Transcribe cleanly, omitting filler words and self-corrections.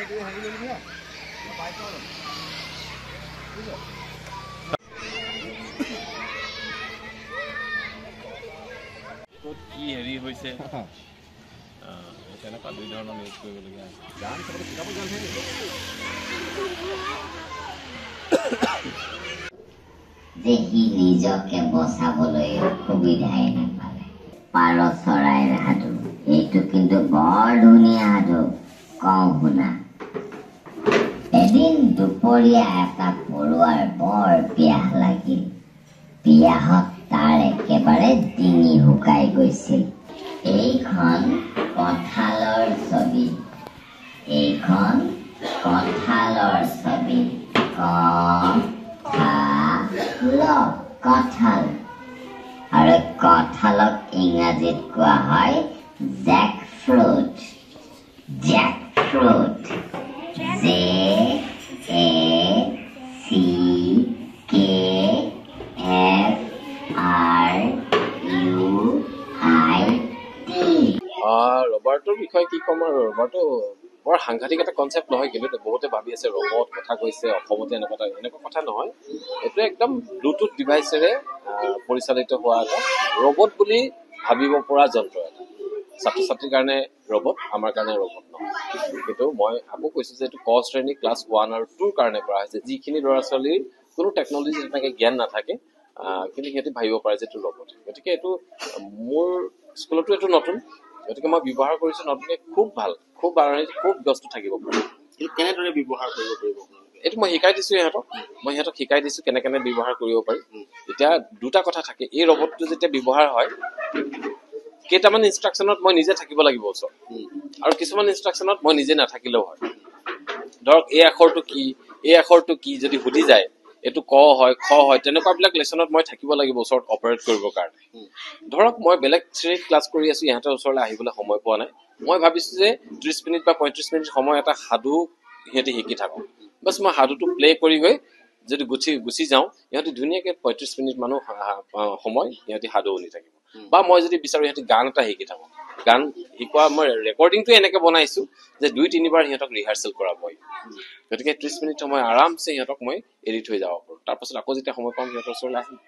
কি হেৰি হৈছে তেনেকুৱা দুই ধৰণৰ নিউজ কৰিবলগীয়া গান কিতাপত গান থাকে যে সি নিজকে বচাবলৈ সুবিধাই নাপালে পাৰ চৰাইৰ সাধু এইটো কিন্তু বৰ ধুনীয়া সাধু কওঁ শুনা এদিন দুপৰীয়া এটা পৰুৱাৰ বৰ পিয়াহ লাগিল পিয়াহত তাৰ একেবাৰে ডিঙি শুকাই গৈছিল এইখন কঁঠালৰ ছবি কঁঠাল আৰু কঁঠালক ইংৰাজীত কোৱা হয় জেকফ্ৰুট ৰবাৰ্টৰ বিষয়ে কি ক'ম আৰু ৰবাৰ্টো বৰ সাংঘাতিক এটা কনচেপ্ট নহয় কিন্তু বহুতে ভাবি আছে ৰবট কথা কৈছে অসমতে এনেকুৱা কথা নহয় এইটো একদম ব্লুটুথ ডিভাইচেৰে পৰিচালিত হোৱা এটা ৰবট বুলি ভাবিব পৰা যন্ত্ৰ এটা ছাত্ৰ ছাত্ৰীৰ কাৰণে ৰবট আমাৰ কাৰণে ৰবট নহয় কিন্তু মই আকৌ কৈছোঁ যে এইটো ক শ্ৰেণী ক্লাছ 1 আৰু 2ৰ কাৰণে কৰা হৈছে যিখিনি ল'ৰা ছোৱালীৰ কোনো টেকন'লজি তেনেকৈ জ্ঞান নাথাকে কিন্তু সিহঁতে ভাবিব পাৰে যে এইটো ৰবট গতিকে এইটো মোৰ স্কুলতো এইটো নতুন গতিকে মই ব্যৱহাৰ কৰিছোঁ নতুনকৈ খুব ভাল খুব ব্যস্ত থাকিব পাৰোঁ কেনেদৰে ব্যৱহাৰ কৰিব পাৰিব এইটো মই শিকাই দিছোঁ সিহঁতক শিকাই দিছোঁ কেনে ব্যৱহাৰ কৰিব পাৰি এতিয়া দুটা কথা থাকে এই ৰবটটো যেতিয়া ব্যৱহাৰ হয় কেইটামান ইনষ্ট্ৰাকশ্যনত মই নিজে থাকিব লাগিব ওচৰত আৰু কিছুমান ইনষ্ট্ৰাকশ্যনত মই নিজে নাথাকিলেও হয় ধৰক এই আখৰটো কি যদি সুধি যায় এইটো ক হয় খ হয় তেনেকুৱাবিলাক লেচনত মই থাকিব লাগিব ওচৰত অপাৰেট কৰিবৰ কাৰণে ধৰক মই বেলেগ শ্ৰেণীত ক্লাছ কৰি আছোঁ ইহঁতৰ ওচৰলৈ আহিবলৈ সময় পোৱা নাই মই ভাবিছোঁ যে 30 মিনিট বা 35 মিনিট সময় এটা সাধু সিহঁতে শিকি থাকক বাছ মই সাধুটো প্লে কৰি গৈ যদি গুচি যাওঁ ইহঁতে ধুনীয়াকৈ 35 মিনিট মানুহ সময় সিহঁতে সাধু শুনি থাকিব বা মই যদি বিচাৰোঁ সিহঁতে গান এটা শিকি থাকক গান শিকোৱা মই ৰেকৰ্ডিংটো এনেকৈ বনাইছোঁ যে 2-3 বাৰ সিহঁতক ৰিহাৰ্চেল কৰাব গতিকে 30 মিনিট সময় আৰামছে সিহঁতক মই এৰি থৈ যাব পাৰোঁ তাৰপাছত আকৌ যেতিয়া সময় পাম সিহঁতৰ ওচৰলৈ আহিম